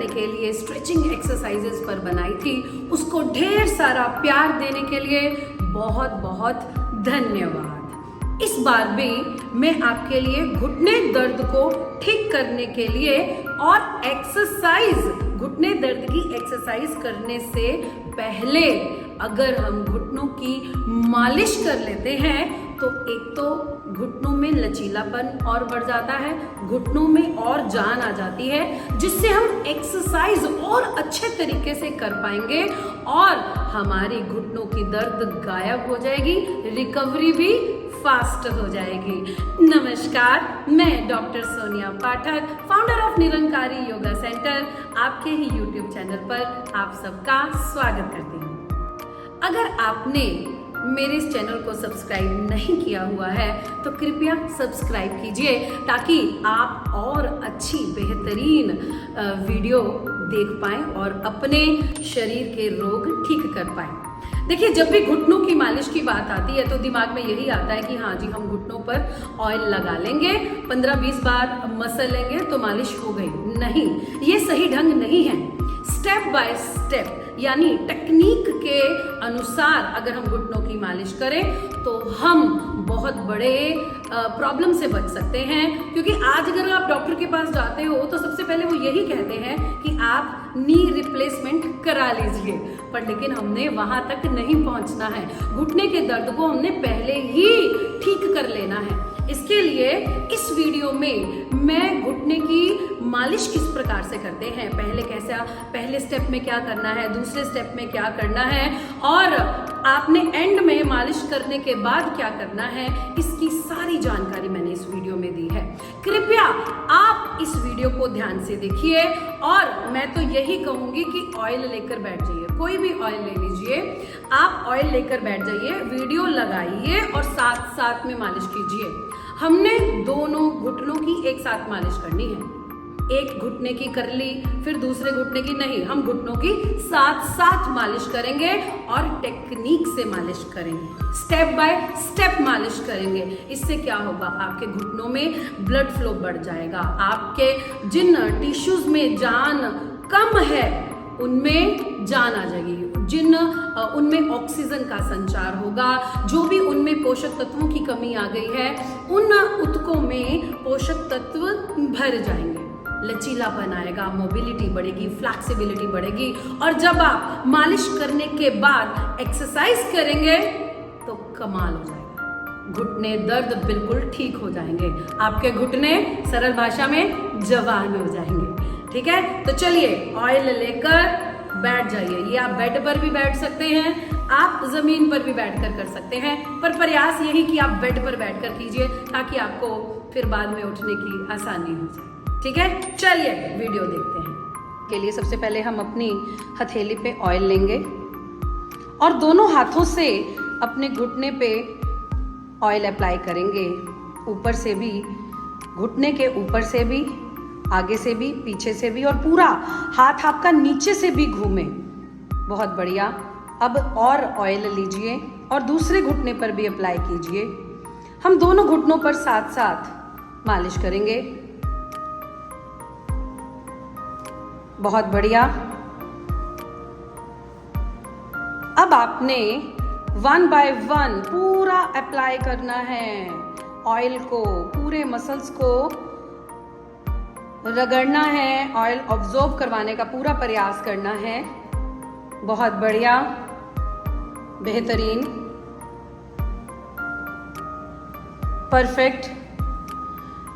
करने के लिए स्ट्रेचिंग एक्सरसाइजेस पर बनाई थी, उसको ढेर सारा प्यार देने के लिए बहुत बहुत धन्यवाद। इस बार भी मैं आपके लिए घुटने दर्द को ठीक करने के लिए और एक्सरसाइज, घुटने दर्द की एक्सरसाइज करने से पहले अगर हम घुटनों की मालिश कर लेते हैं तो एक तो घुटनों में लचीलापन और बढ़ जाता है, घुटनों में और जान आ जाती है, जिससे हम एक्सरसाइज और अच्छे तरीके से कर पाएंगे और हमारी घुटनों की दर्द गायब हो जाएगी, रिकवरी भी फास्ट हो जाएगी। नमस्कार, मैं doctor Sonia Pathak, founder of Nirankari yoga centre, आपके ही YouTube चैनल पर आप सबका स्वागत करती हूँ। अगर आपने मेरे इस चैनल को सब्सक्राइब नहीं किया हुआ है तो कृपया सब्सक्राइब कीजिए ताकि आप और अच्छी बेहतरीन वीडियो देख पाएं और अपने शरीर के रोग ठीक कर पाएं। देखिए, जब भी घुटनों की मालिश की बात आती है तो दिमाग में यही आता है कि हाँ जी, हम घुटनों पर ऑयल लगा लेंगे, 15-20 बार मसल लेंगे तो मालिश हो गई। नहीं, ये सही ढंग नहीं है। स्टेप बाय स्टेप यानी टेक्निक के अनुसार अगर हम घुटनों की मालिश करें तो हम बहुत बड़े प्रॉब्लम से बच सकते हैं। क्योंकि आज अगर आप डॉक्टर के पास जाते हो तो सबसे पहले वो यही कहते हैं कि आप नी रिप्लेसमेंट करा लीजिए, पर लेकिन हमने वहां तक नहीं पहुंचना है। घुटने के दर्द को हमने पहले ही ठीक कर लेना है। इसके लिए इस वीडियो में मैं घुटने की मालिश किस प्रकार से करते हैं, पहले स्टेप में क्या करना है, दूसरे स्टेप में क्या करना है और आपने एंड में मालिश करने के बाद क्या करना है, इसकी सारी जानकारी मैंने इस वीडियो में दी है। कृपया आप इस वीडियो को ध्यान से देखिए और मैं तो यही कहूंगी कि ऑयल लेकर बैठ जाइए, कोई भी ऑयल ले लीजिए, आप ऑयल लेकर बैठ जाइए, वीडियो लगाइए और साथ साथ में मालिश कीजिए। हमने दोनों घुटनों की एक साथ मालिश करनी है, एक घुटने की कर ली फिर दूसरे घुटने की नहीं, हम घुटनों की साथ साथ मालिश करेंगे और टेक्निक से मालिश करेंगे, स्टेप बाय स्टेप मालिश करेंगे। इससे क्या होगा, आपके घुटनों में ब्लड फ्लो बढ़ जाएगा, आपके जिन टिश्यूज में जान कम है उनमें जान आ जाएगी, उनमें ऑक्सीजन का संचार होगा, जो भी उनमें पोषक तत्वों की कमी आ गई है उन ऊतकों में पोषक तत्व भर जाएंगे, लचीलापन आएगा, मोबिलिटी बढ़ेगी, फ्लेक्सिबिलिटी बढ़ेगी और जब आप मालिश करने के बाद एक्सरसाइज करेंगे तो कमाल हो जाएगा, घुटने दर्द बिल्कुल ठीक हो जाएंगे, आपके घुटने सरल भाषा में जवान हो जाएंगे। ठीक है, तो चलिए ऑयल लेकर बैठ जाइए। ये आप बेड पर भी बैठ सकते हैं, आप जमीन पर भी बैठकर कर सकते हैं, पर प्रयास यही कि आप बेड पर बैठकर कीजिए ताकि आपको फिर बाद में उठने की आसानी हो जाए। ठीक है, चलिए वीडियो देखते हैं। के लिए सबसे पहले हम अपनी हथेली पे ऑयल लेंगे और दोनों हाथों से अपने घुटने पे ऑयल अप्लाई करेंगे, ऊपर से भी, घुटने के ऊपर से भी, आगे से भी, पीछे से भी और पूरा हाथ आपका नीचे से भी घूमे। बहुत बढ़िया। अब और ऑयल लीजिए और दूसरे घुटने पर भी अप्लाई कीजिए। हम दोनों घुटनों पर साथ साथ मालिश करेंगे। बहुत बढ़िया। अब आपने 1 by 1 पूरा अप्लाई करना है ऑयल को, पूरे मसल्स को रगड़ना है, ऑयल ऑब्जॉर्ब करवाने का पूरा प्रयास करना है। बहुत बढ़िया, बेहतरीन, परफेक्ट।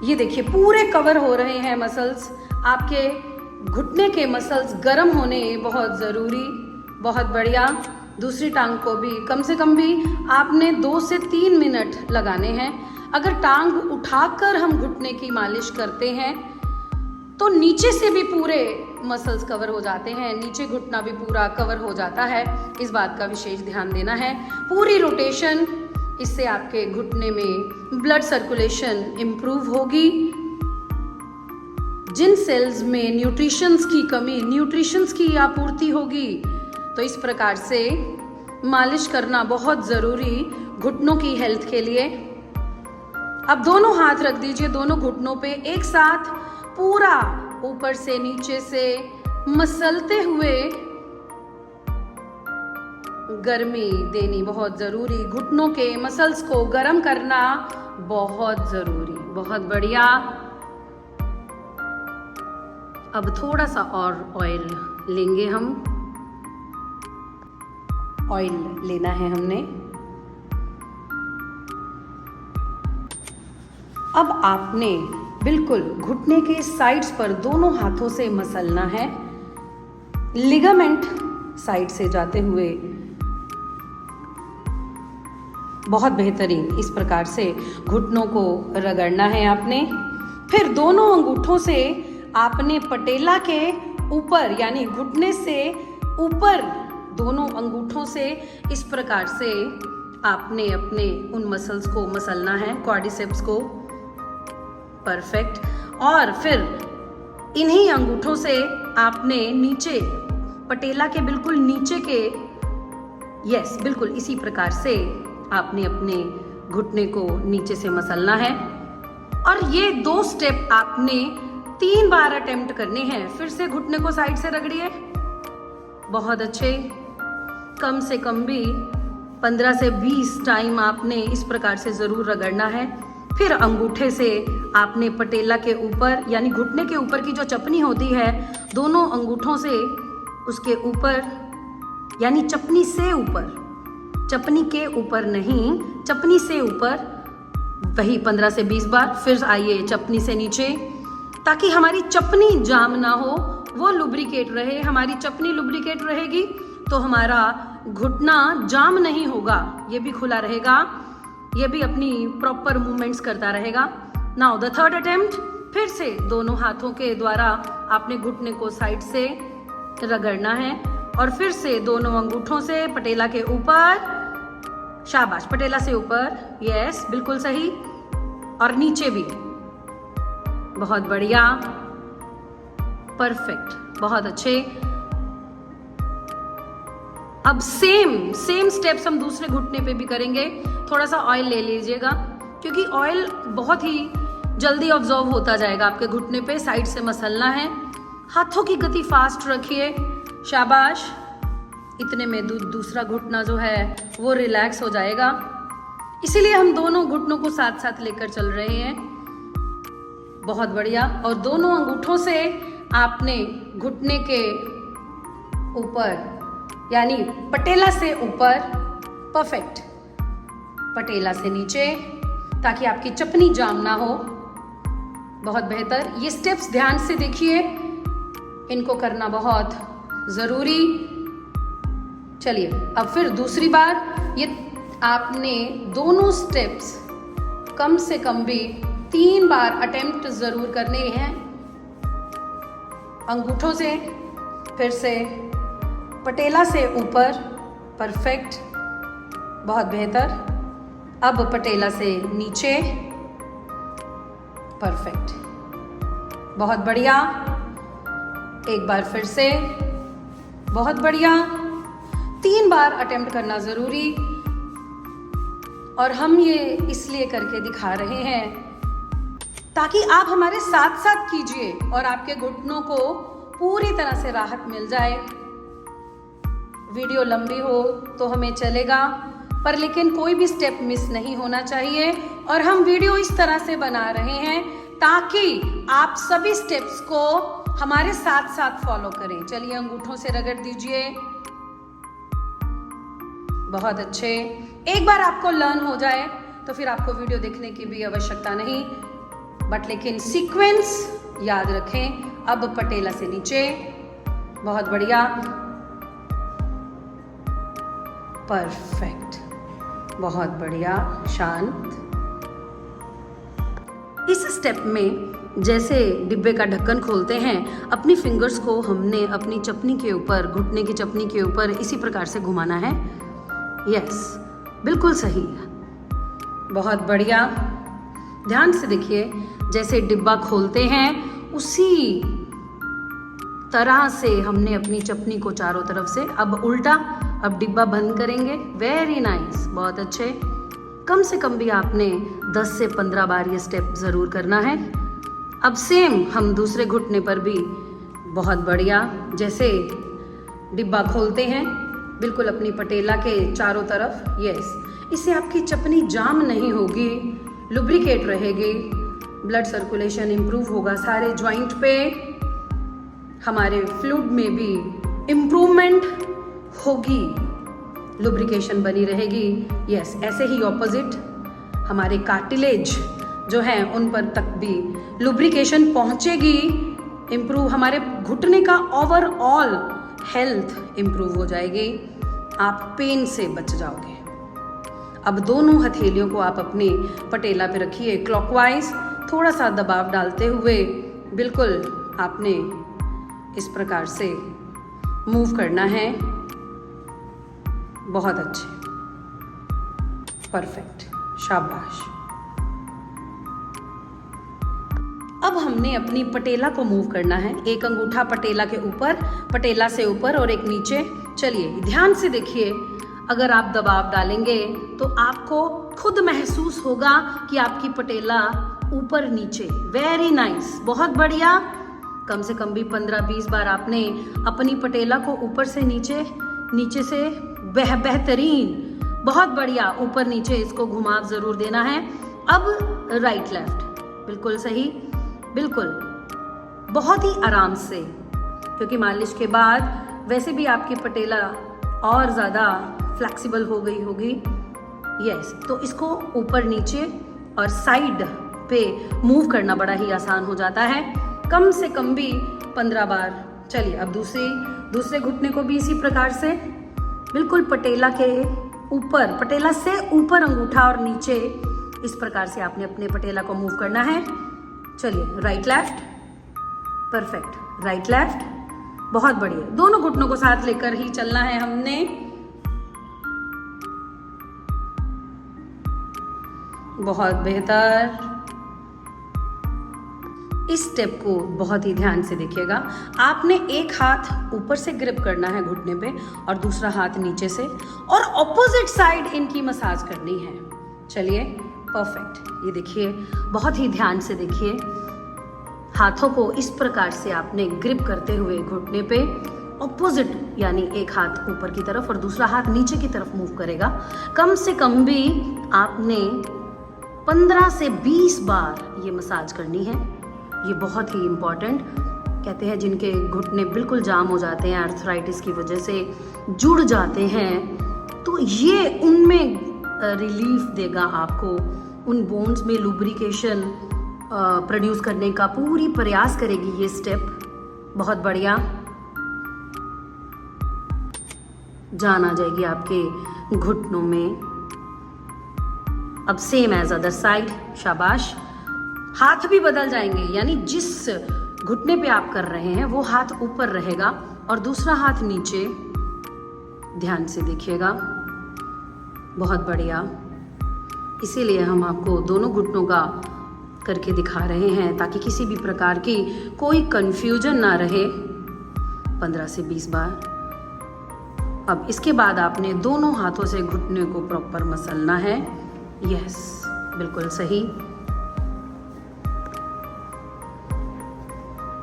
ये देखिए पूरे कवर हो रहे हैं मसल्स, आपके घुटने के मसल्स गर्म होने बहुत जरूरी। बहुत बढ़िया। दूसरी टांग को भी कम से कम भी आपने 2 से 3 मिनट लगाने हैं। अगर टांग उठाकर हम घुटने की मालिश करते हैं तो नीचे से भी पूरे मसल्स कवर हो जाते हैं, नीचे घुटना भी पूरा कवर हो जाता है। इस बात का विशेष ध्यान देना है। पूरी रोटेशन, इससे आपके घुटने में ब्लड सर्कुलेशन इंप्रूव होगी। जिन सेल्स में न्यूट्रिशंस की कमी, न्यूट्रिशंस की आपूर्ति होगी, तो इस प्रकार से मालिश करना बहुत जरूरी घुटनों की हेल्थ के लिए। अब दोनों हाथ रख दीजिए दोनों घुटनों पे, एक साथ पूरा ऊपर से नीचे से मसलते हुए गर्मी देनी बहुत जरूरी, घुटनों के मसल्स को गर्म करना बहुत जरूरी। बहुत बढ़िया। अब थोड़ा सा और ऑयल लेंगे हम। ऑयल लेना है हमने। अब आपने बिल्कुल घुटने के साइड्स पर दोनों हाथों से मसलना है, लिगामेंट साइड से जाते हुए। बहुत बेहतरीन। इस प्रकार से घुटनों को रगड़ना है आपने। फिर दोनों अंगूठों से आपने पटेला के ऊपर यानी घुटने से ऊपर दोनों अंगूठों से इस प्रकार से आपने अपने उन मसल्स को मसलना है, क्वाड्रिसेप्स को। परफेक्ट। और फिर इन्हीं अंगूठों से आपने नीचे पटेला के बिल्कुल नीचे के, यस बिल्कुल इसी प्रकार से आपने अपने घुटने को नीचे से मसलना है। और ये 2 स्टेप आपने 3 बार अटेम्प्ट करने हैं। फिर से घुटने को साइड से रगड़िए। बहुत अच्छे। कम से कम भी 15 से 20 टाइम आपने इस प्रकार से जरूर रगड़ना है। फिर अंगूठे से आपने पटेला के ऊपर यानी घुटने के ऊपर की जो चपनी होती है, दोनों अंगूठों से उसके ऊपर यानी चपनी से ऊपर, चपनी के ऊपर नहीं, चपनी से ऊपर, वही 15 से 20 बार। फिर आइए चपनी से नीचे, ताकि हमारी चपनी जाम ना हो, वो लुब्रिकेट रहे। हमारी चपनी लुब्रिकेट रहेगी तो हमारा घुटना जाम नहीं होगा, ये भी खुला रहेगा, ये भी अपनी प्रॉपर मूवमेंट्स करता रहेगा। Now the third attempt. फिर से दोनों हाथों के द्वारा आपने घुटने को साइड से रगड़ना है और फिर से दोनों अंगूठों से पटेला के ऊपर, शाबाश, पटेला से ऊपर, यस बिल्कुल सही, और नीचे भी। बहुत बढ़िया, परफेक्ट, बहुत अच्छे। अब सेम स्टेप्स हम दूसरे घुटने पे भी करेंगे। थोड़ा सा ऑयल ले लीजिएगा क्योंकि ऑयल बहुत ही जल्दी ऑब्जॉर्व होता जाएगा आपके घुटने पे। साइड से मसलना है। हाथों की गति फास्ट रखिए, शाबाश। इतने में दूसरा घुटना जो है वो रिलैक्स हो जाएगा। इसीलिए हम दोनों घुटनों को साथ साथ लेकर चल रहे हैं। बहुत बढ़िया। और दोनों अंगूठों से आपने घुटने के ऊपर यानी पटेला से ऊपर, परफेक्ट, पटेला से नीचे, ताकि आपकी चपनी जाम ना हो। बहुत बेहतर। ये स्टेप्स ध्यान से देखिए, इनको करना बहुत जरूरी। चलिए अब फिर दूसरी बार ये आपने दोनों स्टेप्स कम से कम भी 3 बार अटेम्प्ट जरूर करने हैं। अंगूठों से, फिर से पटेला से ऊपर, परफेक्ट, बहुत बेहतर। अब पटेला से नीचे, परफेक्ट, बहुत बढ़िया। एक बार फिर से, बहुत बढ़िया। 3 बार अटेम्प्ट करना जरूरी। और हम ये इसलिए करके दिखा रहे हैं ताकि आप हमारे साथ साथ कीजिए और आपके घुटनों को पूरी तरह से राहत मिल जाए। वीडियो लंबी हो तो हमें चलेगा, पर लेकिन कोई भी स्टेप मिस नहीं होना चाहिए। और हम वीडियो इस तरह से बना रहे हैं ताकि आप सभी स्टेप्स को हमारे साथ साथ फॉलो करें। चलिए अंगूठों से रगड़ दीजिए। बहुत अच्छे। एक बार आपको लर्न हो जाए तो फिर आपको वीडियो देखने की भी आवश्यकता नहीं, बट लेकिन सीक्वेंस याद रखें। अब पटेला से नीचे, बहुत बढ़िया, परफेक्ट, बहुत बढ़िया, शांत। इस स्टेप में जैसे डिब्बे का ढक्कन खोलते हैं, अपनी फिंगर्स को हमने अपनी चपनी के ऊपर, घुटने की चपनी के ऊपर इसी प्रकार से घुमाना है। यस, बिल्कुल सही, बहुत बढ़िया। ध्यान से देखिए, जैसे डिब्बा खोलते हैं उसी तरह से हमने अपनी चपनी को चारों तरफ से, अब उल्टा, अब डिब्बा बंद करेंगे। वेरी नाइस, बहुत अच्छे। कम से कम भी आपने 10 से 15 बार ये स्टेप ज़रूर करना है। अब सेम हम दूसरे घुटने पर भी बहुत बढ़िया। जैसे डिब्बा खोलते हैं बिल्कुल अपनी पटेला के चारों तरफ, यस, इससे आपकी चपनी जाम नहीं होगी, लुब्रिकेट रहेगी, ब्लड सर्कुलेशन इम्प्रूव होगा, सारे जॉइंट पे हमारे फ्लूइड में भी इम्प्रूवमेंट होगी, लुब्रिकेशन बनी रहेगी। यस, ऐसे ही ऑपोजिट हमारे कार्टिलेज जो हैं उन पर तक भी लुब्रिकेशन पहुंचेगी, इम्प्रूव, हमारे घुटने का ओवरऑल हेल्थ इम्प्रूव हो जाएगी, आप पेन से बच जाओगे। अब दोनों हथेलियों को आप अपनी पटेला पे रखिए क्लॉकवाइज, थोड़ा सा दबाव डालते हुए बिल्कुल आपने इस प्रकार से मूव करना है। बहुत अच्छे, परफेक्ट, शाबाश। अब हमने अपनी पटेला को मूव करना है, एक अंगूठा पटेला के ऊपर, पटेला से ऊपर और एक नीचे। चलिए ध्यान से देखिए, अगर आप दबाव डालेंगे तो आपको खुद महसूस होगा कि आपकी पटेला ऊपर नीचे, वेरी नाइस, बहुत बढ़िया। कम से कम भी 15-20 बार आपने अपनी पटेला को ऊपर से नीचे, नीचे से बेहतरीन, बहुत बढ़िया, ऊपर नीचे इसको घुमाव जरूर देना है। अब राइट लेफ्ट, बिल्कुल सही, बिल्कुल, बहुत ही आराम से, क्योंकि मालिश के बाद वैसे भी आपकी पटेला और ज़्यादा फ्लेक्सिबल हो गई होगी। यस, तो इसको ऊपर नीचे और साइड पे मूव करना बड़ा ही आसान हो जाता है, कम से कम भी 15 बार। चलिए अब दूसरे घुटने को भी इसी प्रकार से बिल्कुल पटेला के ऊपर, पटेला से ऊपर अंगूठा और नीचे, इस प्रकार से आपने अपने पटेला को मूव करना है। चलिए right left, perfect, right left, बहुत बढ़िया। दोनों घुटनों को साथ लेकर ही चलना है हमने। बहुत बेहतर। इस स्टेप को बहुत ही ध्यान से देखिएगा। आपने एक हाथ ऊपर से ग्रिप करना है घुटने पे और दूसरा हाथ नीचे से, और ऑपोजिट साइड इनकी मसाज करनी है। चलिए परफेक्ट, ये देखिए, बहुत ही ध्यान से देखिए। हाथों को इस प्रकार से आपने ग्रिप करते हुए घुटने पे ऑपोजिट, यानी एक हाथ ऊपर की तरफ और दूसरा हाथ नीचे की तरफ मूव करेगा। कम से कम भी आपने 15 से 20 बार ये मसाज करनी है। ये बहुत ही इम्पॉर्टेंट, कहते हैं जिनके घुटने बिल्कुल जाम हो जाते हैं आर्थराइटिस की वजह से, जुड़ जाते हैं, तो ये उनमें रिलीफ देगा आपको, उन बोन्स में लुब्रिकेशन प्रोड्यूस करने का पूरी प्रयास करेगी ये स्टेप। बहुत बढ़िया, जान आ जाएगी आपके घुटनों में। अब सेम एज अदर साइड, शाबाश। हाथ भी बदल जाएंगे, यानी जिस घुटने पे आप कर रहे हैं वो हाथ ऊपर रहेगा और दूसरा हाथ नीचे। ध्यान से देखिएगा, बहुत बढ़िया। इसीलिए हम आपको दोनों घुटनों का करके दिखा रहे हैं ताकि किसी भी प्रकार की कोई कंफ्यूजन ना रहे। 15 से 20 बार। अब इसके बाद आपने दोनों हाथों से घुटने को प्रॉपर मसलना है। यस, बिल्कुल सही।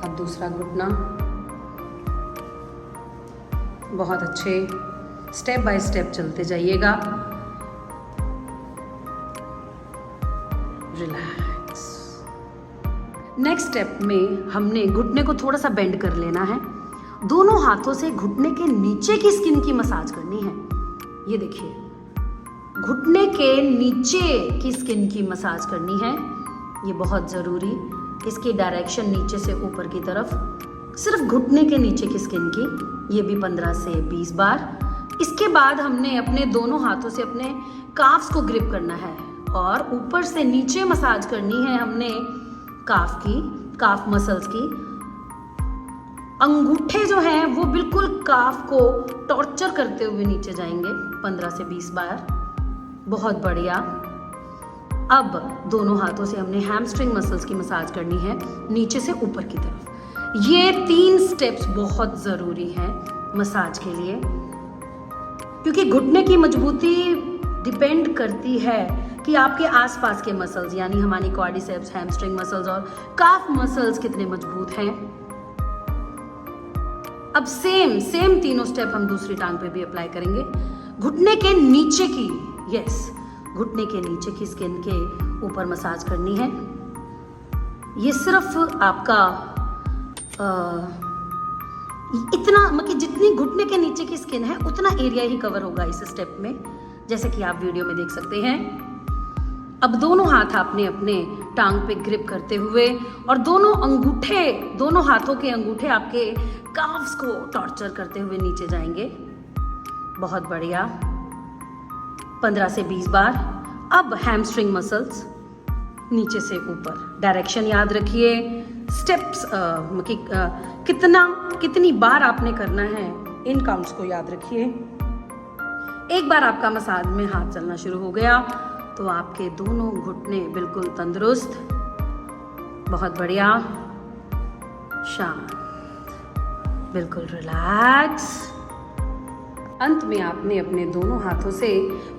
अब दूसरा घुटना, बहुत अच्छे, स्टेप बाय स्टेप चलते जाइएगा। रिलैक्स। नेक्स्ट स्टेप में हमने घुटने को थोड़ा सा बेंड कर लेना है। दोनों हाथों से घुटने के नीचे की स्किन की मसाज करनी है। ये देखिए, घुटने के नीचे की स्किन की मसाज करनी है, ये बहुत ज़रूरी। इसकी डायरेक्शन नीचे से ऊपर की तरफ, सिर्फ घुटने के नीचे की स्किन की, ये भी 15 से 20 बार। इसके बाद हमने अपने दोनों हाथों से अपने काफ्स को ग्रिप करना है और ऊपर से नीचे मसाज करनी है हमने काफ मसल्स की। अंगूठे जो हैं वो बिल्कुल काफ को टॉर्चर करते हुए नीचे जाएंगे 15 से 20 बार। बहुत बढ़िया। अब दोनों हाथों से हमने हैमस्ट्रिंग मसल्स की मसाज करनी है नीचे से ऊपर की तरफ। ये 3 स्टेप्स बहुत ज़रूरी हैं मसाज के लिए, क्योंकि घुटने की मजबूती डिपेंड करती है कि आपके आसपास के मसल्स, यानी हमारी क्वाड्रिसेप्स, हैमस्ट्रिंग मसल्स और काफ मसल्स कितने मजबूत हैं। अब सेम तीनों स्टेप हम दूसरी टांग पे भी अप्लाई करेंगे। घुटने के नीचे की, घुटने के नीचे की स्किन के ऊपर मसाज करनी है। ये सिर्फ आपका इतना मतलब जितनी घुटने के नीचे की स्किन है उतना एरिया ही कवर होगा इस स्टेप में, जैसे कि आप वीडियो में देख सकते हैं। अब दोनों हाथ आपने अपने टांग पे ग्रिप करते हुए और दोनों हाथों के अंगूठे आपके काफ्स को टॉर्चर करते हुए नीचे जाएंगे। बहुत बढ़िया, 15 से 20 बार। अब हैमस्ट्रिंग मसल्स नीचे से ऊपर, डायरेक्शन याद रखिए, स्टेप्स कितनी बार आपने करना है इन काउंट्स को याद रखिए। एक बार आपका मसाज में हाथ चलना शुरू हो गया तो आपके दोनों घुटने बिल्कुल तंदुरुस्त, बहुत बढ़िया, शांत, बिल्कुल रिलैक्स। अंत में आपने अपने दोनों हाथों से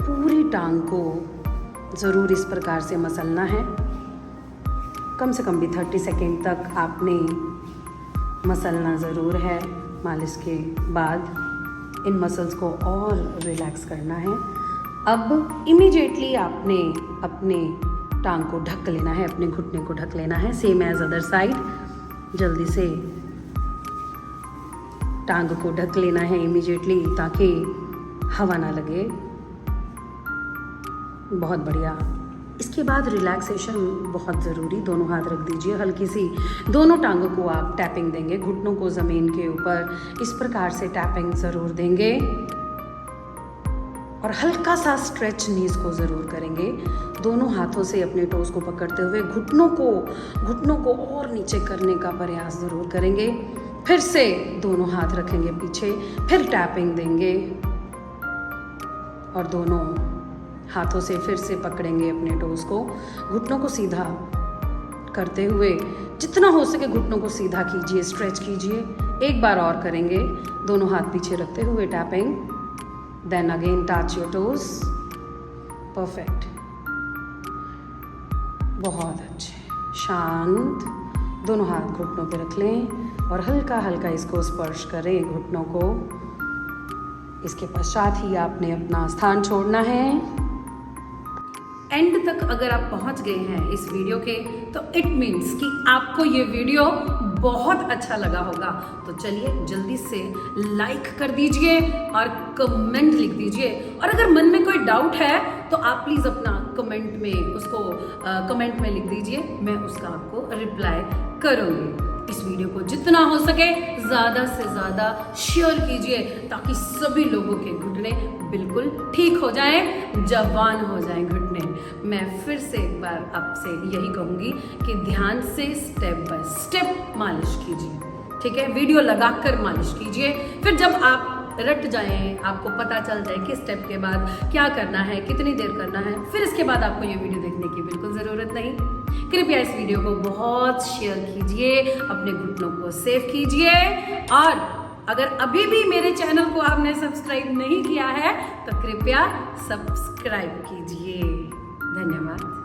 पूरी टांग को ज़रूर इस प्रकार से मसलना है। कम से कम भी 30 सेकेंड तक आपने मसलना ज़रूर है। मालिश के बाद इन मसल्स को और रिलैक्स करना है। अब इमीडिएटली आपने अपने टांग को ढक लेना है, अपने घुटने को ढक लेना है, सेम एज अदर साइड। जल्दी से टांग को ढक लेना है इमीडिएटली ताकि हवा ना लगे। बहुत बढ़िया। इसके बाद रिलैक्सेशन बहुत ज़रूरी, दोनों हाथ रख दीजिए, हल्की सी दोनों टांगों को आप टैपिंग देंगे, घुटनों को ज़मीन के ऊपर इस प्रकार से टैपिंग ज़रूर देंगे और हल्का सा स्ट्रेच नीज को ज़रूर करेंगे। दोनों हाथों से अपने टोस को पकड़ते हुए घुटनों को और नीचे करने का प्रयास ज़रूर करेंगे। फिर से दोनों हाथ रखेंगे पीछे, फिर टैपिंग देंगे और दोनों हाथों से फिर से पकड़ेंगे अपने टोस को। घुटनों को सीधा करते हुए जितना हो सके घुटनों को सीधा कीजिए, स्ट्रेच कीजिए। एक बार और करेंगे, दोनों हाथ पीछे रखते हुए tapping, then again touch your toes. Perfect, बहुत अच्छे, शांत। दोनों हाथ घुटनों पे रख लें और हल्का हल्का इसको स्पर्श करें घुटनों को। इसके पश्चात ही आपने अपना स्थान छोड़ना है। एंड तक अगर आप पहुंच गए हैं इस वीडियो के तो इट मीन्स कि आपको ये वीडियो बहुत अच्छा लगा होगा। तो चलिए जल्दी से लाइक कर दीजिए और कमेंट लिख दीजिए। और अगर मन में कोई डाउट है तो आप प्लीज़ अपना कमेंट में लिख दीजिए, मैं उसका आपको रिप्लाई करूँगी। इस वीडियो को जितना हो सके ज़्यादा से ज़्यादा शेयर कीजिए ताकि सभी लोगों के घुटने बिल्कुल ठीक हो जाएं, जवान हो जाएं घुटने। मैं फिर से एक बार आपसे यही कहूँगी कि ध्यान से स्टेप बाय स्टेप मालिश कीजिए, ठीक है? वीडियो लगाकर मालिश कीजिए। फिर जब आप रट जाएं, आपको पता चल जाए कि स्टेप के बाद क्या करना है, कितनी देर करना है, फिर इसके बाद आपको ये वीडियो देखने की बिल्कुल ज़रूरत नहीं। कृपया इस वीडियो को बहुत शेयर कीजिए, अपने घुटनों को सेव कीजिए और अगर अभी भी मेरे चैनल को आपने सब्सक्राइब नहीं किया है तो कृपया सब्सक्राइब कीजिए। धन्यवाद।